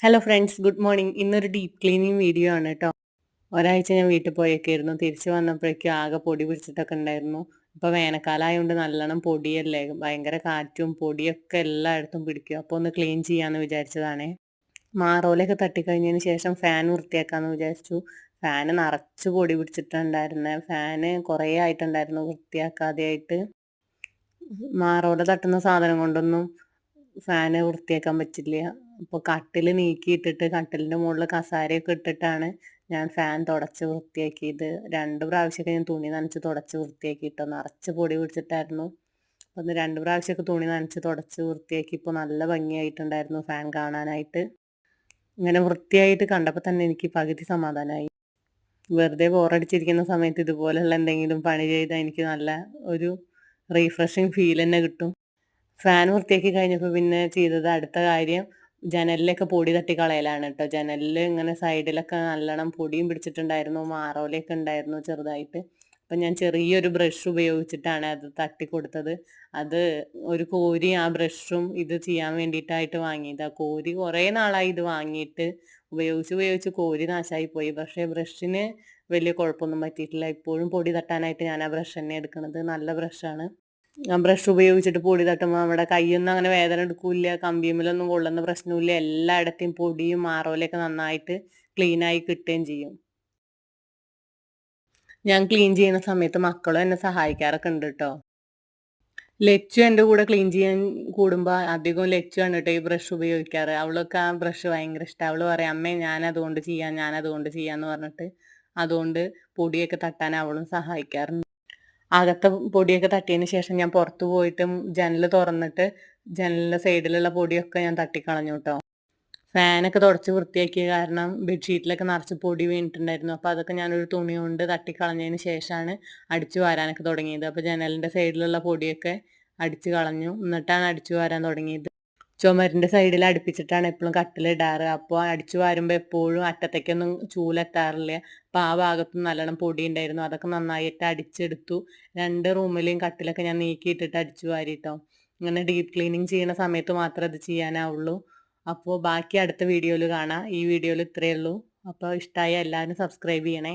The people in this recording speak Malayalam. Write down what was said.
Hello friends, good morning. ഇന്നൊരു ഡീപ്പ് ക്ലീനിങ് വീഡിയോ ആണ് കേട്ടോ. ഒരാഴ്ച ഞാൻ വീട്ടിൽ പോയേക്കായിരുന്നു. തിരിച്ച് വന്നപ്പോഴേക്കും ആകെ പൊടി പിടിച്ചിട്ടൊക്കെ ഉണ്ടായിരുന്നു. ഇപ്പോൾ വേനൽക്കാലമായതുകൊണ്ട് നല്ലോണം പൊടിയല്ലേ, ഭയങ്കര കാറ്റും പൊടിയൊക്കെ എല്ലായിടത്തും പിടിക്കും. അപ്പോൾ ഒന്ന് ക്ലീൻ ചെയ്യാമെന്ന് വിചാരിച്ചതാണേ. മാറോലൊക്കെ തട്ടിക്കഴിഞ്ഞതിന് ശേഷം ഫാൻ വൃത്തിയാക്കാമെന്ന് വിചാരിച്ചു. ഫാന് നിറച്ച് പൊടി പിടിച്ചിട്ടുണ്ടായിരുന്നത്. ഫാന് കുറേ ആയിട്ടുണ്ടായിരുന്നു വൃത്തിയാക്കാതെയായിട്ട്. മാറോല തട്ടുന്ന സാധനം കൊണ്ടൊന്നും ഫാന് വൃത്തിയാക്കാൻ പറ്റില്ല. അപ്പോൾ കട്ടിൽ നീക്കിയിട്ടിട്ട് കട്ടിലിൻ്റെ മുകളിൽ കസാരയൊക്കെ ഇട്ടിട്ടാണ് ഞാൻ ഫാൻ തുടച്ച് വൃത്തിയാക്കിയത്. 2 പ്രാവശ്യമൊക്കെ ഞാൻ തുണി നനച്ച് തുടച്ച് വൃത്തിയാക്കിയിട്ടോ. നിറച്ച് പൊടി പിടിച്ചിട്ടായിരുന്നു. അപ്പോൾ ഒന്ന് 2 പ്രാവശ്യമൊക്കെ തുണി നനച്ച് തുടച്ച് വൃത്തിയാക്കി. ഇപ്പോൾ നല്ല ഭംഗിയായിട്ടുണ്ടായിരുന്നു ഫാൻ കാണാനായിട്ട്. ഇങ്ങനെ വൃത്തിയായിട്ട് കണ്ടപ്പോൾ തന്നെ എനിക്ക് പകുതി സമാധാനമായി. വെറുതെ ബോറടിച്ചിരിക്കുന്ന സമയത്ത് ഇതുപോലെയുള്ള എന്തെങ്കിലും പണി ചെയ്താൽ എനിക്ക് നല്ല ഒരു റീഫ്രഷിങ് ഫീൽ തന്നെ കിട്ടും. ഫാൻ വൃത്തിയാക്കി കഴിഞ്ഞപ്പോൾ പിന്നെ ചെയ്തത് അടുത്ത കാര്യം ജനലിലൊക്കെ പൊടി തട്ടി കളയലാണ് കേട്ടോ. ജനലിൽ ഇങ്ങനെ സൈഡിലൊക്കെ നല്ലോണം പൊടിയും പിടിച്ചിട്ടുണ്ടായിരുന്നു, മാറോലയൊക്കെ ഉണ്ടായിരുന്നു ചെറുതായിട്ട്. അപ്പം ഞാൻ ചെറിയൊരു ബ്രഷ് ഉപയോഗിച്ചിട്ടാണ് അത് തട്ടി കൊടുത്തത്. അത് ഒരു കോരി ആ ബ്രഷും ഇത് ചെയ്യാൻ വേണ്ടിയിട്ടായിട്ട് വാങ്ങിയതാണ്. കോരി കുറേ നാളായി ഇത് വാങ്ങിയിട്ട്. ഉപയോഗിച്ച് കോരി നാശമായി പോയി. പക്ഷേ ബ്രഷിന് വലിയ കുഴപ്പമൊന്നും പറ്റിയിട്ടില്ല. ഇപ്പോഴും പൊടി തട്ടാനായിട്ട് ഞാൻ ആ ബ്രഷ് തന്നെ എടുക്കുന്നത്. നല്ല ബ്രഷാണ്. ഞാൻ ബ്രഷ് ഉപയോഗിച്ചിട്ട് പൊടി തട്ടുമ്പോൾ നമ്മുടെ കൈയൊന്നും അങ്ങനെ വേദന എടുക്കില്ല, കമ്പിയുമ്മലൊന്നും കൊള്ളുന്ന പ്രശ്നമില്ല. എല്ലായിടത്തെയും പൊടിയും മാറോലൊക്കെ നന്നായിട്ട് ക്ലീനായി കിട്ടുകയും ചെയ്യും. ഞാൻ ക്ലീൻ ചെയ്യുന്ന സമയത്ത് മക്കളും എന്നെ സഹായിക്കാറൊക്കെ ഉണ്ട് കേട്ടോ. ലച്ചു എൻ്റെ കൂടെ ക്ലീൻ ചെയ്യാൻ കൂടുമ്പോൾ അധികം ലച്ചു ആണ് കേട്ടോ ഈ ബ്രഷ് ഉപയോഗിക്കാറ്. അവൾക്ക് ആ ബ്രഷ് ഭയങ്കര ഇഷ്ടമാണ്. അവൾ പറയും, അമ്മേ ഞാനതുകൊണ്ട് ചെയ്യാമെന്ന് പറഞ്ഞിട്ട് അതുകൊണ്ട് പൊടിയൊക്കെ തട്ടാൻ അവളും സഹായിക്കാറുണ്ട്. അകത്തെ പൊടിയൊക്കെ തട്ടിയതിന് ശേഷം ഞാൻ പുറത്ത് പോയിട്ട് ജനൽ തുറന്നിട്ട് ജനലിൻ്റെ സൈഡിലുള്ള പൊടിയൊക്കെ ഞാൻ തട്ടിക്കളഞ്ഞു കേട്ടോ. ഫാനൊക്കെ തുടച്ച് വൃത്തിയാക്കിയ കാരണം ബെഡ്ഷീറ്റിലൊക്കെ നിറച്ച് പൊടി വീണിട്ടുണ്ടായിരുന്നു. അപ്പോൾ അതൊക്കെ ഞാനൊരു തുണി കൊണ്ട് തട്ടിക്കളഞ്ഞതിന് ശേഷമാണ് അടിച്ചു വാരാനൊക്കെ തുടങ്ങിയത്. അപ്പോൾ ജനലിൻ്റെ സൈഡിലുള്ള പൊടിയൊക്കെ അടിച്ചു കളഞ്ഞു, എന്നിട്ടാണ് അടിച്ചു വാരാൻ തുടങ്ങിയത്. ചുമരിൻ്റെ സൈഡിൽ അടുപ്പിച്ചിട്ടാണ് എപ്പോഴും കട്ടിലിടാറ്. അപ്പോൾ അടിച്ചു വാരുമ്പോൾ എപ്പോഴും അറ്റത്തേക്കൊന്നും ചൂലെത്താറില്ല. അപ്പോൾ ആ ഭാഗത്തും നല്ലോണം പൊടി ഉണ്ടായിരുന്നു. അതൊക്കെ നന്നായിട്ട് അടിച്ചെടുത്തു. 2 റൂമിലെയും കട്ടിലൊക്കെ ഞാൻ നീക്കിയിട്ടിട്ട് അടിച്ചു വാരിട്ടോ. ഇങ്ങനെ ഡീപ്പ് ക്ലീനിങ് ചെയ്യുന്ന സമയത്ത് മാത്രമേ അത് ചെയ്യാനാവുള്ളൂ. അപ്പോൾ ബാക്കി അടുത്ത വീഡിയോയിൽ കാണാം. ഈ വീഡിയോയിൽ ഇത്രയേ ഉള്ളൂ. അപ്പോൾ ഇഷ്ടമായ എല്ലാവരും സബ്സ്ക്രൈബ് ചെയ്യണേ.